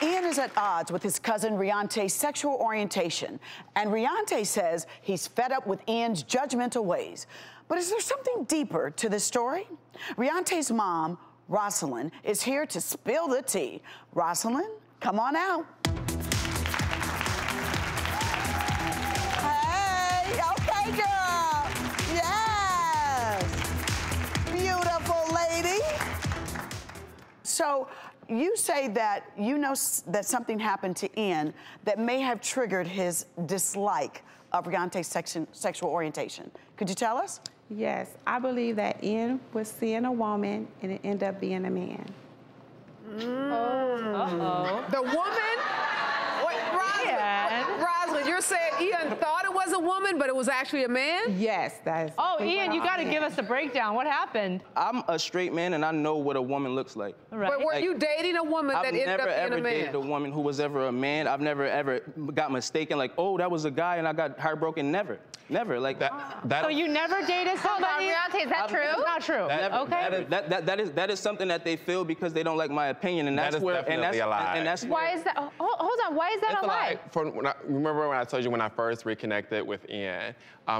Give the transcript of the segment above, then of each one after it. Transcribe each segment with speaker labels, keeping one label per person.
Speaker 1: Ean is at odds with his cousin Reante's sexual orientation, and Reante says he's fed up with Ean's judgmental ways. But is there something deeper to this story? Reante's mom, Rosalind, is here to spill the tea. Rosalind, come on out. Hey, okay, girl. Yes. Beautiful lady. So, you say that you know that something happened to Ean that may have triggered his dislike of Reante's sexual orientation. Could you tell us?
Speaker 2: Yes, I believe that Ean was seeing a woman and it ended up being a man.
Speaker 3: Uh-oh.
Speaker 4: The woman? Wait, Rosalind, you're saying Ean thought it was a woman, but it was actually a man?
Speaker 2: Yes, that's.
Speaker 3: Oh, Ean, you got to give us a breakdown. What happened?
Speaker 5: I'm a straight man, and I know what a woman looks like.
Speaker 3: Right.
Speaker 4: But were you dating a woman that ended up being a man?
Speaker 5: I've never ever dated a woman who was ever a man. I've never ever got mistaken, like, oh, that was a guy, and I got heartbroken. Never. Never. Like that.
Speaker 3: So you never dated somebody?
Speaker 6: Reante, is that true?
Speaker 3: It's not true. Okay.
Speaker 5: That is something that they feel because they don't like my opinion, and that's where. And that's
Speaker 7: a lie.
Speaker 5: And that's
Speaker 6: Why is that? Hold on. Why is that a lie?
Speaker 7: Remember when I told you when I first reconnected with Ean,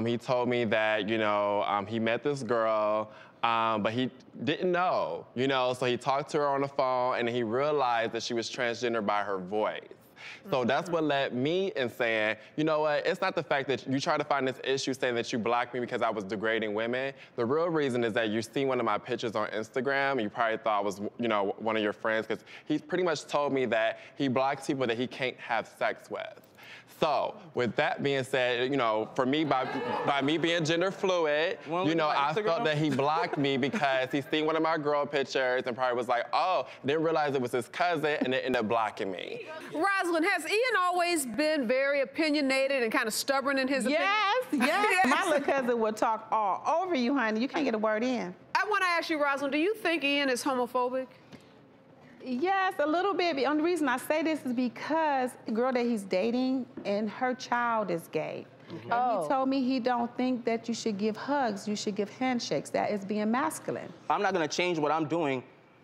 Speaker 7: he told me that, you know, he met this girl, but he didn't know, you know, so he talked to her on the phone and he realized that she was transgender by her voice. So that's what led me in saying, you know what, it's not the fact that you try to find this issue saying that you blocked me because I was degrading women. The real reason is that you see one of my pictures on Instagram and you probably thought I was, you know, one of your friends, because he pretty much told me that he blocks people that he can't have sex with. So, with that being said, you know, for me, by me being gender fluid, you know, I felt that he blocked me because he seen one of my girl pictures and probably was like, oh, didn't realize it was his cousin, and then ended up blocking me.
Speaker 4: Rosalind, has Ean always been very opinionated and kind of stubborn in his opinion?
Speaker 2: Yes. My little cousin would talk all over you, honey. You can't get a word in.
Speaker 4: I want to ask you, Rosalind, do you think Ean is homophobic?
Speaker 2: Yes, a little bit. The only reason I say this is because the girl that he's dating and her child is gay. Mm-hmm. And he told me he don't think that you should give hugs, you should give handshakes. That is being masculine.
Speaker 5: I'm not gonna change what I'm doing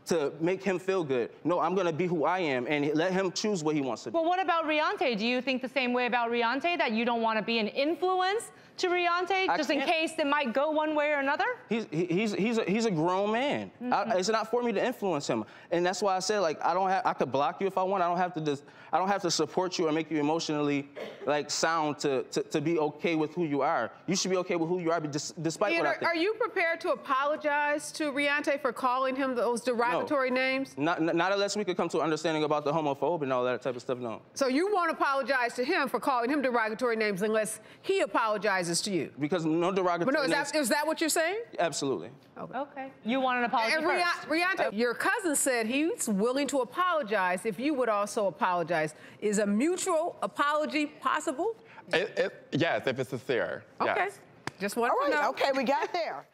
Speaker 5: to make him feel good. No, I'm gonna be who I am and let him choose what he wants to do.
Speaker 3: Well, what about Reante? Do you think the same way about Reante, that you don't want to be an influence to Reante, just in case it might go one way or another?
Speaker 5: He's a grown man. Mm-hmm. It's not for me to influence him, and that's why I said, like, I could block you if I want. I don't have to support you or make you emotionally like sound to be okay with who you are. You should be okay with who you are, despite
Speaker 4: Ian,
Speaker 5: what I think.
Speaker 4: Are you prepared to apologize to Reante for calling him those derogatory names?
Speaker 5: Not unless we could come to an understanding about the homophobe and all that type of stuff. No.
Speaker 4: So you won't apologize to him for calling him derogatory names unless he apologizes to you?
Speaker 5: Because no derogatory names.
Speaker 4: Is that what you're saying?
Speaker 5: Absolutely.
Speaker 3: Okay. You want an apology
Speaker 4: and
Speaker 3: first.
Speaker 4: Reante, your cousin said he's willing to apologize if you would also apologize. Is a mutual apology possible?
Speaker 7: Yes, if it's sincere.
Speaker 4: Okay.
Speaker 7: Yes.
Speaker 4: Just want to know.
Speaker 1: Okay, we got there.